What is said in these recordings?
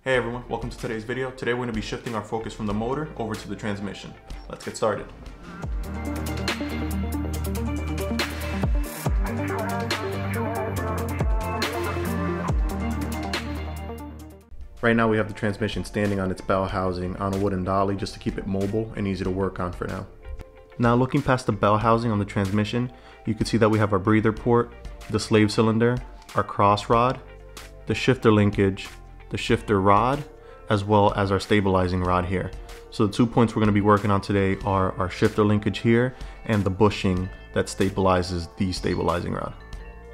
Hey everyone, welcome to today's video. Today we're going to be shifting our focus from the motor over to the transmission. Let's get started. Right now we have the transmission standing on its bell housing on a wooden dolly just to keep it mobile and easy to work on for now. Now looking past the bell housing on the transmission, you can see that we have our breather port, the slave cylinder, our cross rod, the shifter linkage, the shifter rod, as well as our stabilizing rod here. So the 2 points we're going to be working on today are our shifter linkage here and the bushing that stabilizes the stabilizing rod.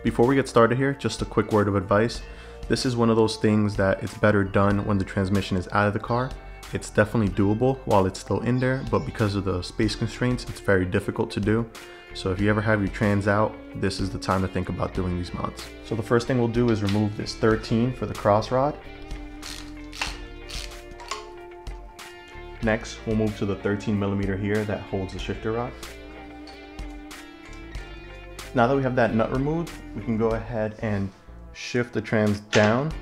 Before we get started here, just a quick word of advice. This is one of those things that it's better done when the transmission is out of the car. It's definitely doable while it's still in there, but because of the space constraints, it's very difficult to do. So if you ever have your trans out, this is the time to think about doing these mods. So the first thing we'll do is remove this 13 for the cross rod. Next, we'll move to the 13mm here that holds the shifter rod. Now that we have that nut removed, we can go ahead and shift the trans down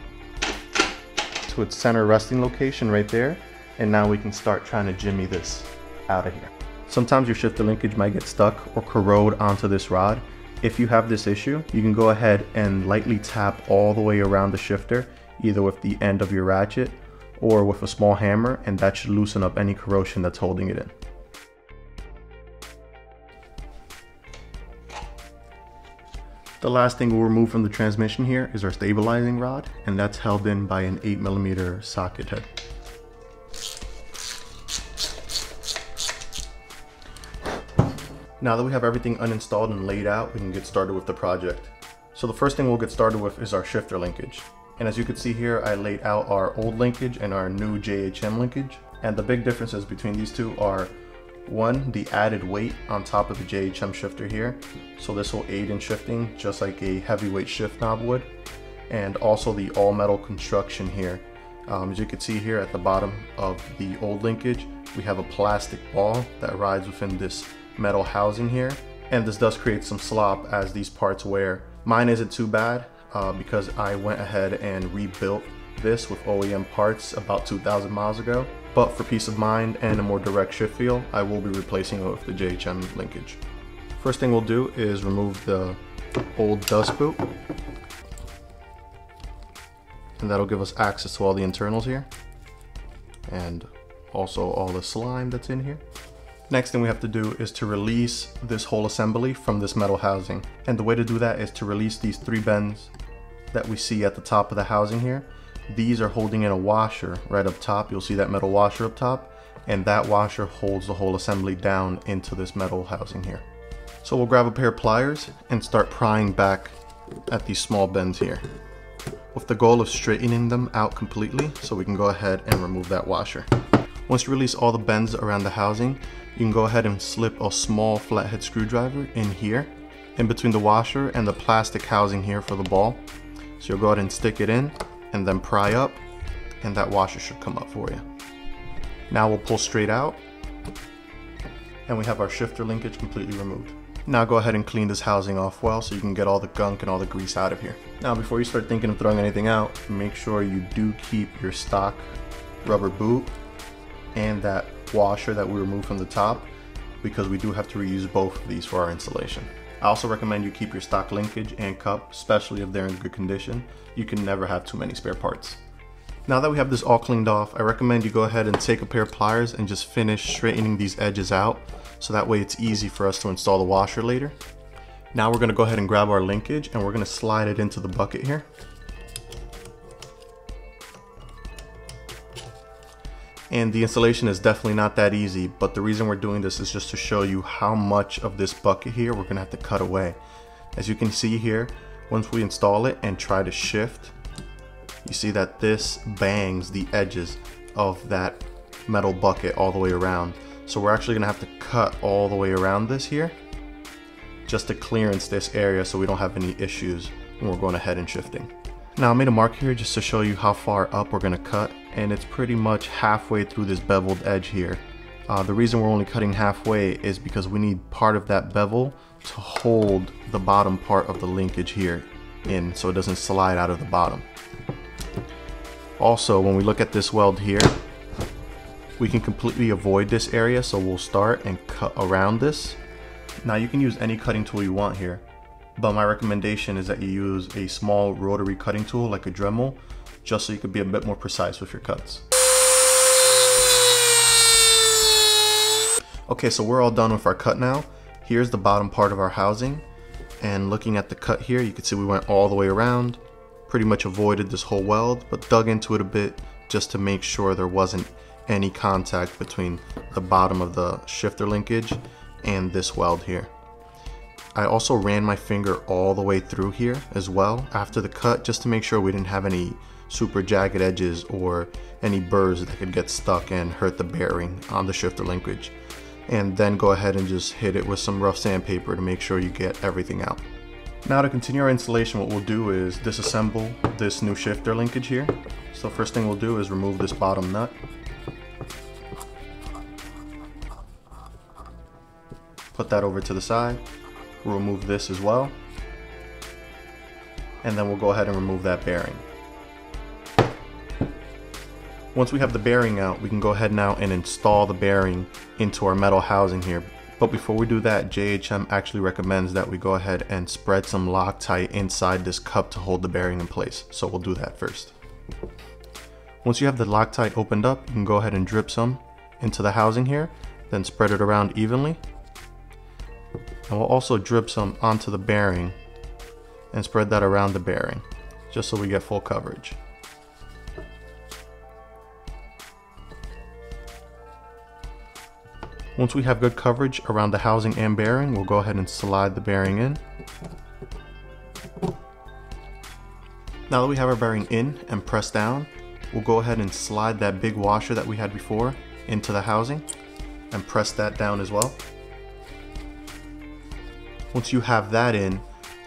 to its center resting location right there. And now we can start trying to jimmy this out of here. Sometimes your shifter linkage might get stuck or corrode onto this rod. If you have this issue, you can go ahead and lightly tap all the way around the shifter, either with the end of your ratchet or with a small hammer, and that should loosen up any corrosion that's holding it in. The last thing we'll remove from the transmission here is our stabilizing rod, and that's held in by an 8mm socket head. Now that we have everything uninstalled and laid out, we can get started with the project. So the first thing we'll get started with is our shifter linkage. And as you can see here, I laid out our old linkage and our new JHM linkage. And the big differences between these two are, one, the added weight on top of the JHM shifter here. So this will aid in shifting just like a heavyweight shift knob would. And also the all metal construction here. As you can see here at the bottom of the old linkage, we have a plastic ball that rides within this metal housing here. And this does create some slop as these parts wear. Mine isn't too bad. Because I went ahead and rebuilt this with OEM parts about 2,000 miles ago. But for peace of mind and a more direct shift feel, I will be replacing it with the JHM linkage. First thing we'll do is remove the old dust boot. And that'll give us access to all the internals here. And also all the slime that's in here. Next thing we have to do is to release this whole assembly from this metal housing. And the way to do that is to release these 3 bends that we see at the top of the housing here. These are holding in a washer right up top. You'll see that metal washer up top, and that washer holds the whole assembly down into this metal housing here. So we'll grab a pair of pliers and start prying back at these small bends here, with the goal of straightening them out completely so we can go ahead and remove that washer. Once you release all the bends around the housing, you can go ahead and slip a small flathead screwdriver in here, in between the washer and the plastic housing here for the ball. So you'll go ahead and stick it in and then pry up, and that washer should come up for you. Now we'll pull straight out, and we have our shifter linkage completely removed. Now go ahead and clean this housing off well so you can get all the gunk and all the grease out of here. Now before you start thinking of throwing anything out, make sure you do keep your stock rubber boot and that washer that we removed from the top, because we do have to reuse both of these for our installation. I also recommend you keep your stock linkage and cup, especially if they're in good condition. You can never have too many spare parts. Now that we have this all cleaned off, I recommend you go ahead and take a pair of pliers and just finish straightening these edges out, so that way it's easy for us to install the washer later. Now we're going to go ahead and grab our linkage and we're going to slide it into the bucket here. And the installation is definitely not that easy, but the reason we're doing this is just to show you how much of this bucket here we're gonna have to cut away. As you can see here, once we install it and try to shift, you see that this bangs the edges of that metal bucket all the way around. So we're actually gonna have to cut all the way around this here just to clearance this area so we don't have any issues when we're going ahead and shifting. Now I made a mark here just to show you how far up we're gonna cut, and it's pretty much halfway through this beveled edge here. The reason we're only cutting halfway is because we need part of that bevel to hold the bottom part of the linkage here in so it doesn't slide out of the bottom. Also, when we look at this weld here, we can completely avoid this area, so we'll start and cut around this. Now you can use any cutting tool you want here, but my recommendation is that you use a small rotary cutting tool like a Dremel, just so you can be a bit more precise with your cuts. Okay, so we're all done with our cut now. Here's the bottom part of our housing, and looking at the cut here, you can see we went all the way around, pretty much avoided this whole weld, but dug into it a bit just to make sure there wasn't any contact between the bottom of the shifter linkage and this weld here. I also ran my finger all the way through here as well after the cut, just to make sure we didn't have any super jagged edges or any burrs that could get stuck and hurt the bearing on the shifter linkage. And then go ahead and just hit it with some rough sandpaper to make sure you get everything out. Now to continue our installation, what we'll do is disassemble this new shifter linkage here. So first thing we'll do is remove this bottom nut. Put that over to the side. We'll remove this as well. And then we'll go ahead and remove that bearing. Once we have the bearing out, we can go ahead now and install the bearing into our metal housing here. But before we do that, JHM actually recommends that we go ahead and spread some Loctite inside this cup to hold the bearing in place. So we'll do that first. Once you have the Loctite opened up, you can go ahead and drip some into the housing here, then spread it around evenly. And we'll also drip some onto the bearing and spread that around the bearing, just so we get full coverage. Once we have good coverage around the housing and bearing, we'll go ahead and slide the bearing in. Now that we have our bearing in and pressed down, we'll go ahead and slide that big washer that we had before into the housing and press that down as well. Once you have that in,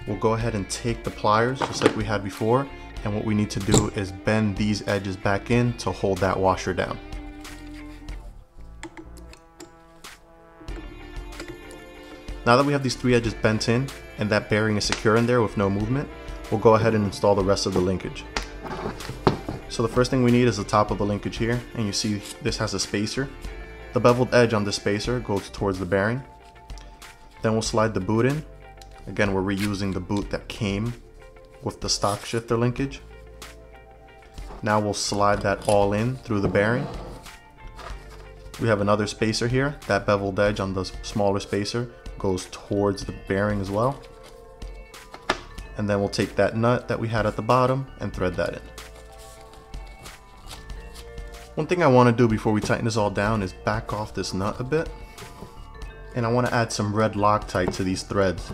we'll go ahead and take the pliers just like we had before, and what we need to do is bend these edges back in to hold that washer down. Now that we have these three edges bent in and that bearing is secure in there with no movement, we'll go ahead and install the rest of the linkage. So the first thing we need is the top of the linkage here, and you see this has a spacer. The beveled edge on this spacer goes towards the bearing. Then we'll slide the boot in. Again, we're reusing the boot that came with the stock shifter linkage. Now we'll slide that all in through the bearing. We have another spacer here. That beveled edge on the smaller spacer goes towards the bearing as well. And then we'll take that nut that we had at the bottom and thread that in. One thing I want to do before we tighten this all down is back off this nut a bit. And I want to add some red Loctite to these threads,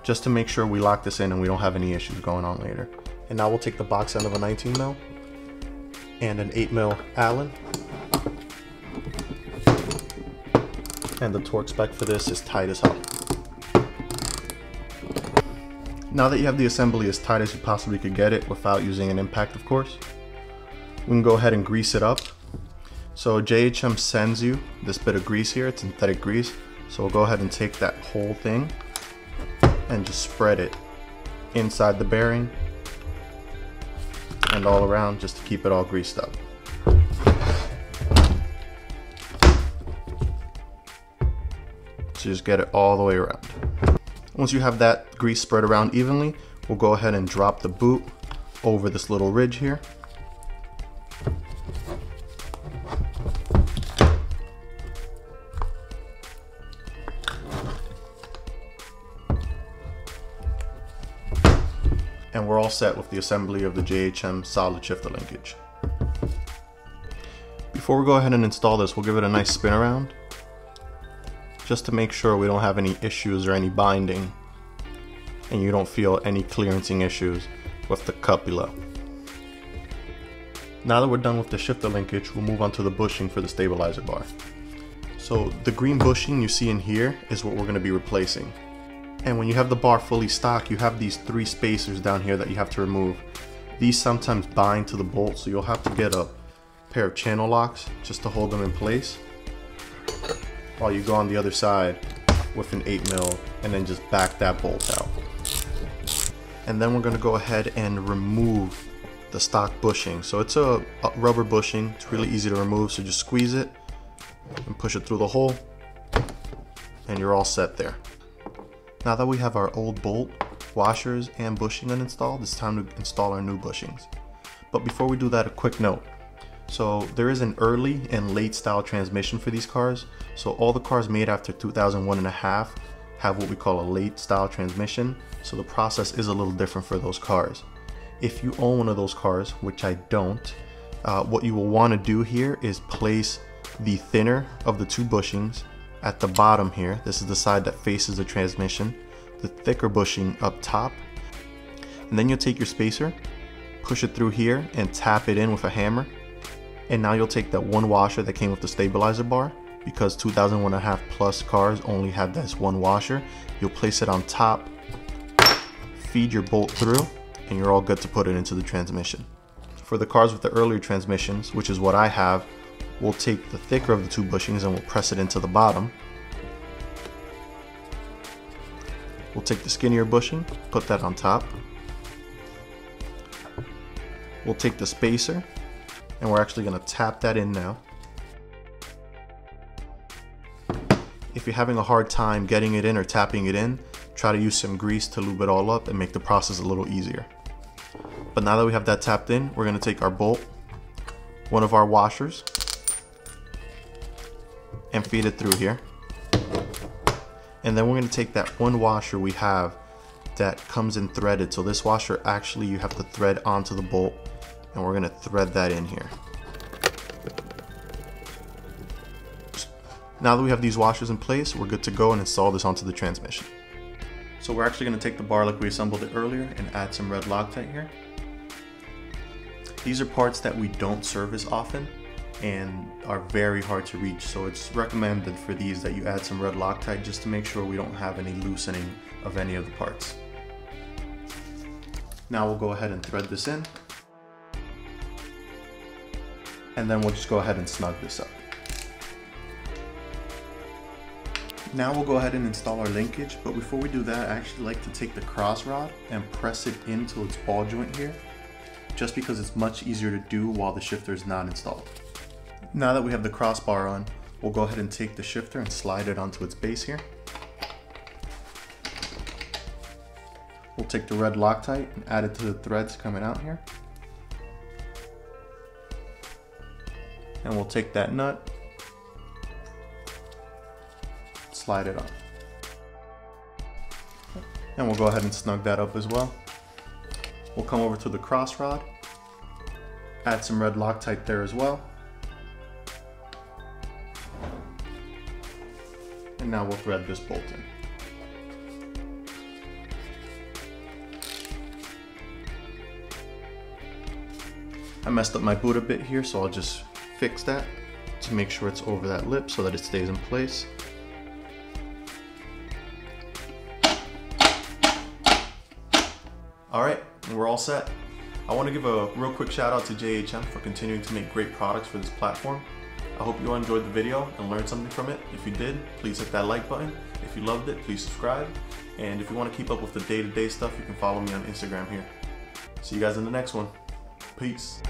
just to make sure we lock this in and we don't have any issues going on later. And now we'll take the box end of a 19 mil and an 8 mil Allen. And the torque spec for this is tight as hell. Now that you have the assembly as tight as you possibly could get it without using an impact, of course, we can go ahead and grease it up. So JHM sends you this bit of grease here, it's synthetic grease. So we'll go ahead and take that whole thing and just spread it inside the bearing and all around, just to keep it all greased up. So just get it all the way around. Once you have that grease spread around evenly, we'll go ahead and drop the boot over this little ridge here. And we're all set with the assembly of the JHM Solid Shifter linkage. Before we go ahead and install this, we'll give it a nice spin around, just to make sure we don't have any issues or any binding, and you don't feel any clearancing issues with the cut below. Now that we're done with the shifter linkage, we'll move on to the bushing for the stabilizer bar. So the green bushing you see in here is what we're going to be replacing. And when you have the bar fully stocked, you have these three spacers down here that you have to remove. These sometimes bind to the bolt, so you'll have to get a pair of channel locks just to hold them in place, while you go on the other side with an 8 mil and then just back that bolt out. And then we're going to go ahead and remove the stock bushing. So it's a rubber bushing. It's really easy to remove. So just squeeze it and push it through the hole, and you're all set there. Now that we have our old bolt, washers, and bushing uninstalled, it's time to install our new bushings. But before we do that, a quick note. So there is an early and late style transmission for these cars. So all the cars made after 2001 and a half have what we call a late style transmission. So the process is a little different for those cars. If you own one of those cars, which I don't, what you will want to do here is place the thinner of the two bushings at the bottom here. This is the side that faces the transmission. The thicker bushing up top. And then you'll take your spacer, push it through here, and tap it in with a hammer. And now you'll take that one washer that came with the stabilizer bar, because 2001 and a half plus cars only have this one washer. You'll place it on top, feed your bolt through, and you're all good to put it into the transmission. For the cars with the earlier transmissions, which is what I have, we'll take the thicker of the two bushings and we'll press it into the bottom. We'll take the skinnier bushing, put that on top. We'll take the spacer, and we're actually going to tap that in now. If you're having a hard time getting it in or tapping it in, try to use some grease to lube it all up and make the process a little easier. But now that we have that tapped in, we're going to take our bolt, one of our washers, and feed it through here. And then we're going to take that one washer we have that comes in threaded. So this washer, actually you have to thread onto the bolt, and we're going to thread that in here. Now that we have these washers in place, we're good to go and install this onto the transmission. So we're actually going to take the bar like we assembled it earlier and add some red Loctite here. These are parts that we don't service often and are very hard to reach, so it's recommended for these that you add some red Loctite just to make sure we don't have any loosening of any of the parts. Now we'll go ahead and thread this in, and then we'll just go ahead and snug this up. Now we'll go ahead and install our linkage, but before we do that, I actually like to take the cross rod and press it into its ball joint here, just because it's much easier to do while the shifter is not installed. Now that we have the crossbar on, we'll go ahead and take the shifter and slide it onto its base here. We'll take the red Loctite and add it to the threads coming out here. And we'll take that nut, slide it on. And we'll go ahead and snug that up as well. We'll come over to the cross rod, add some red Loctite there as well. And now we'll thread this bolt in. I messed up my boot a bit here, so I'll just fix that to make sure it's over that lip so that it stays in place. Alright, we're all set. I want to give a real quick shout out to JHM for continuing to make great products for this platform. I hope you all enjoyed the video and learned something from it. If you did, please hit that like button. If you loved it, please subscribe. And if you want to keep up with the day-to-day stuff, you can follow me on Instagram here. See you guys in the next one. Peace.